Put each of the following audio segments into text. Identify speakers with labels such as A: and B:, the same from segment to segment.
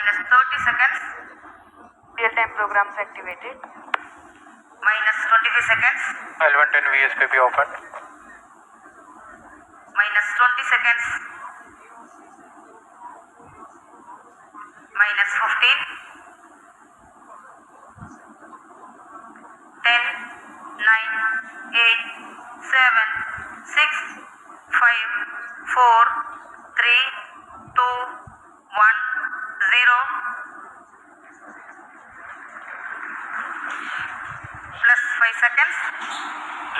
A: minus 30 seconds.
B: Real-time programs activated.
A: Minus 25 seconds.
C: L110 VSPP open.
A: Minus 20 seconds. Minus 15. 10, 9, 8, 7, 6, 5, 4, 3, 2, 1, 0. Plus 5 seconds.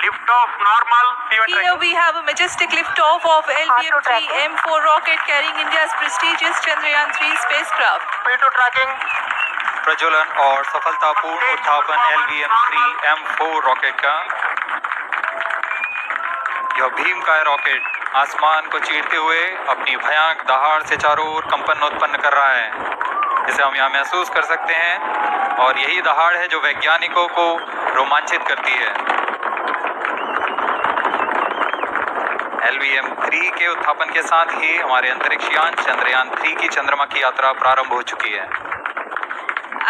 C: Lift off normal.
D: Here we have a majestic liftoff of LVM-3 M4 rocket carrying India's prestigious Chandrayaan-3 spacecraft.
C: P2 tracking. प्रज्वलन और सफलतापूर्ण उत्थापन LVM-3 M4 rocket का। यह भीमकाय rocket आसमान को चीरते हुए अपनी भयानक दहाड़ से चारों ओर कंपन उत्पन्न कर रहा है, जिसे हम यहाँ महसूस कर सकते हैं, और यही दहाड़ है जो वैज्ञानिकों को रोमांचित करती है। LVM-3 के उत्थापन के साथ ही हमारे अंतरिक्ष यान चंद्रयान-3 की चंद्रमा की यात्रा प्रारंभ हो चुकी है।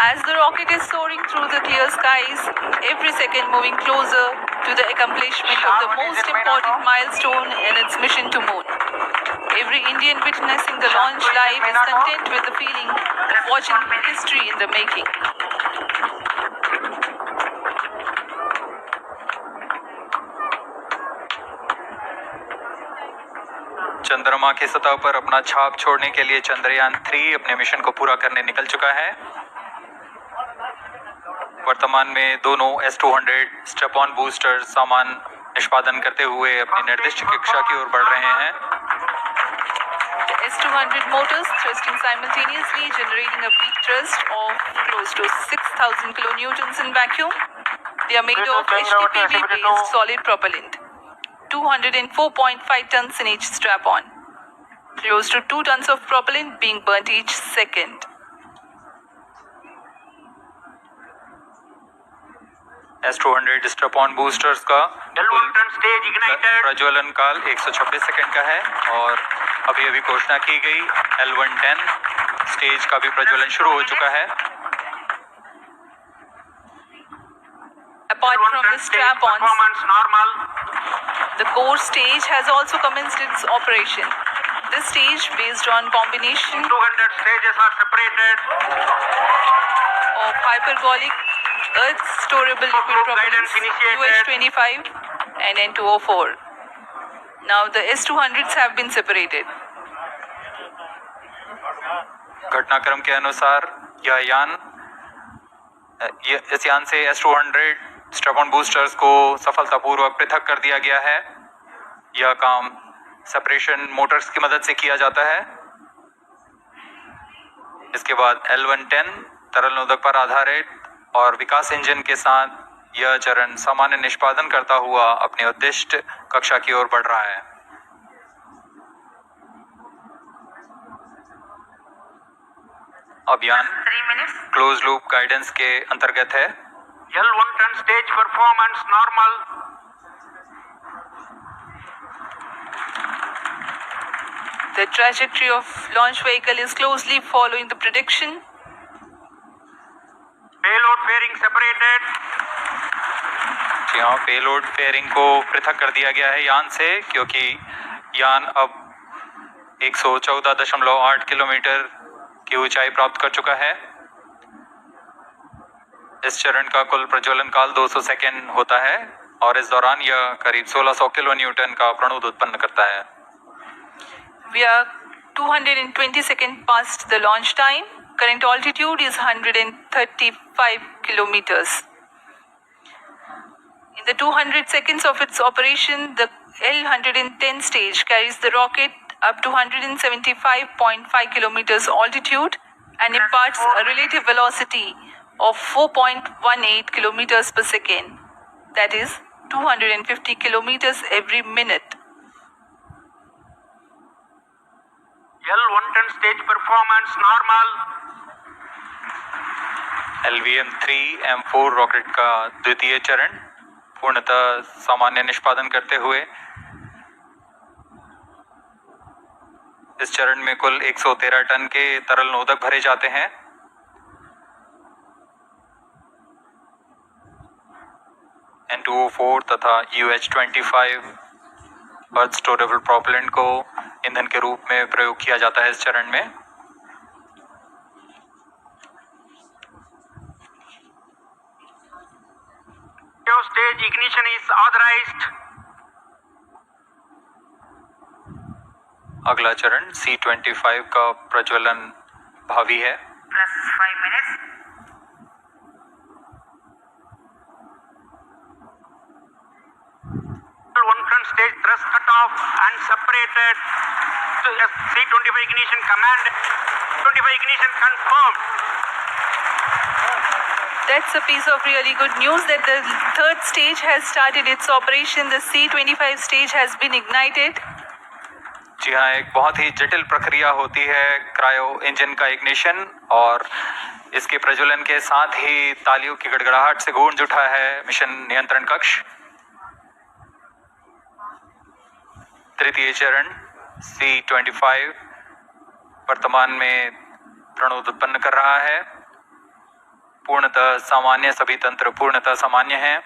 D: As the rocket is soaring through the clear skies, every second moving closer to the accomplishment of the most important milestone in its mission to moon. Every Indian witnessing the launch live is content with the feeling of watching history in the making.
C: चंद्रमा की सतह पर अपना छाप छोड़ने के लिए चंद्रयान-3 अपने मिशन को पूरा करने निकल चुका है। वर्तमान में दोनों S-200 स्टेप ऑन बूस्टर सामान निष्पादन करते हुए अपनी निर्दिष्ट कक्षा की ओर बढ़ रहे हैं।
D: S-200 motors thrusting simultaneously, generating a peak thrust of close to 6,000 kilonewtons in vacuum. They are made of HTPV-based solid propellant. 204.5 tons in each strap-on. Close to 2 tons of propellant being burnt each second.
C: S-200 strap-on boosters का प्रज्वलन काल 126 second का है, और अभी घोषणा की गई L110 स्टेज का भी प्रज्वलन शुरू हो चुका है।
D: Apart from the strap-ons, the core stage has also commenced its operation. This stage, based on combination
C: 200 stages are separated
D: of hyperbolic Earth storable liquid propellants UH-25 and N2O4. Now the S-200s have been separated.
C: घटनाक्रम के अनुसार इस यान से S-200 strap-on boosters को सफलतापूर्वक पृथक कर दिया गया है। यह काम सेपरेशन मोटर्स की मदद से किया जाता है। इसके बाद L110 तरल नोदक पर आधारित और विकास इंजन के साथ यह चरण सामान्य निष्पादन करता हुआ अपने उद्दिष्ट कक्षा की ओर बढ़ रहा है। अभियान क्लोज लूप गाइडेंस के अंतर्गत है। L110 stage performance normal.
D: The trajectory of launch vehicle is closely following the prediction.
C: Payload fairing separated. जी हाँ, पेलोड फेयरिंग को पृथक कर दिया गया है यान से, क्योंकि यान अब 114.8 किलोमीटर की ऊंचाई प्राप्त कर चुका है। इस चरण का कुल प्रज्वलन काल 200 सेकेंड होता है, और इस दौरान यह करीब 1600 किलो न्यूटन का प्रणोद उत्पन्न करता है।
D: We are 220 seconds past the launch time. Current altitude is 135 kilometers. In the 200 seconds of its operation, the L110 stage carries the rocket up to 175.5 kilometers altitude and imparts a relative velocity of 4.18 kilometers per second. That is 250 kilometers every minute.
C: L110 stage performance normal. LVM-3 M4 rocket का द्वितीय चरण पूर्णतः सामान्य निष्पादन करते हुए इस चरण में कुल 113 टन के तरल नोदक भरे जाते हैं। N2O4 तथा UH-25 अर्थ स्टोरेबल प्रोपेलेंट को ईंधन के रूप में प्रयोग किया जाता है इस चरण में।
E: Stage ignition is authorized.
C: अगला चरण C25 का प्रज्वलन भावी है।
A: plus 5 minutes.
E: One front stage thrust cut off and separated. So, C25 ignition command. 25 ignition confirmed.
D: That's a piece of really good news that the third stage has started its operation. The C25 stage has been ignited.
C: जी हाँ, एक बहुत ही जटिल प्रक्रिया होती है cryo engine का ignition, और इसके प्रज्वलन के साथ ही तालियों की गड़गड़ाहट से गूंज उठा है मिशन नियंत्रण कक्ष। तृतीय चरण C25 वर्तमान में प्रणोद उत्पन्न कर रहा है। पूर्णतः सामान्य, सभी तंत्र पूर्णतः सामान्य हैं।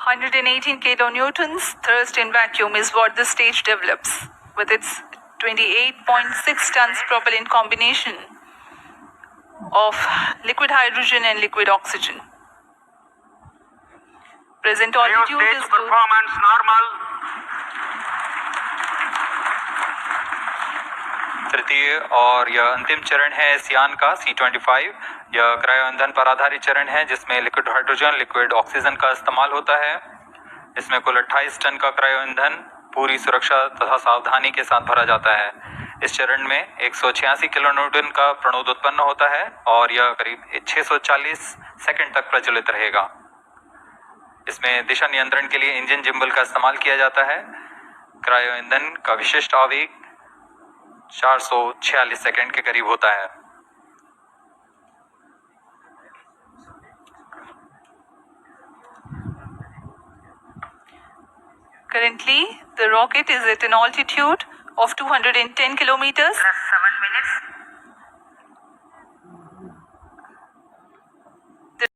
D: 118 kilonewtons thrust in vacuum is what the stage develops with its 28.6 tons propellant combination of liquid hydrogen and liquid oxygen. Present altitude
E: Stage
D: is good.
E: performance normal.
C: तृतीय और यह अंतिम चरण है इस यान का C25। यह क्रायो ईंधन पर आधारित चरण है जिसमें लिक्विड हाइड्रोजन, लिक्विड ऑक्सीजन का इस्तेमाल होता है। इसमें कुल 28 टन का क्रायो ईंधन पूरी सुरक्षा तथा सावधानी के साथ भरा जाता है। इस चरण में 186 किलोन्यूटन का प्रणोद उत्पन्न होता है और यह करीब 640 सेकंड तक प्रज्वलित रहेगा। इसमें दिशा नियंत्रण के लिए इंजन जिम्बल का इस्तेमाल किया जाता है। क्रायो ईंधन का विशिष्ट आवेग 446 सेकंड के करीब होता है।
D: Currently, the rocket is at an altitude of 210 kilometers.
A: Plus 7 minutes.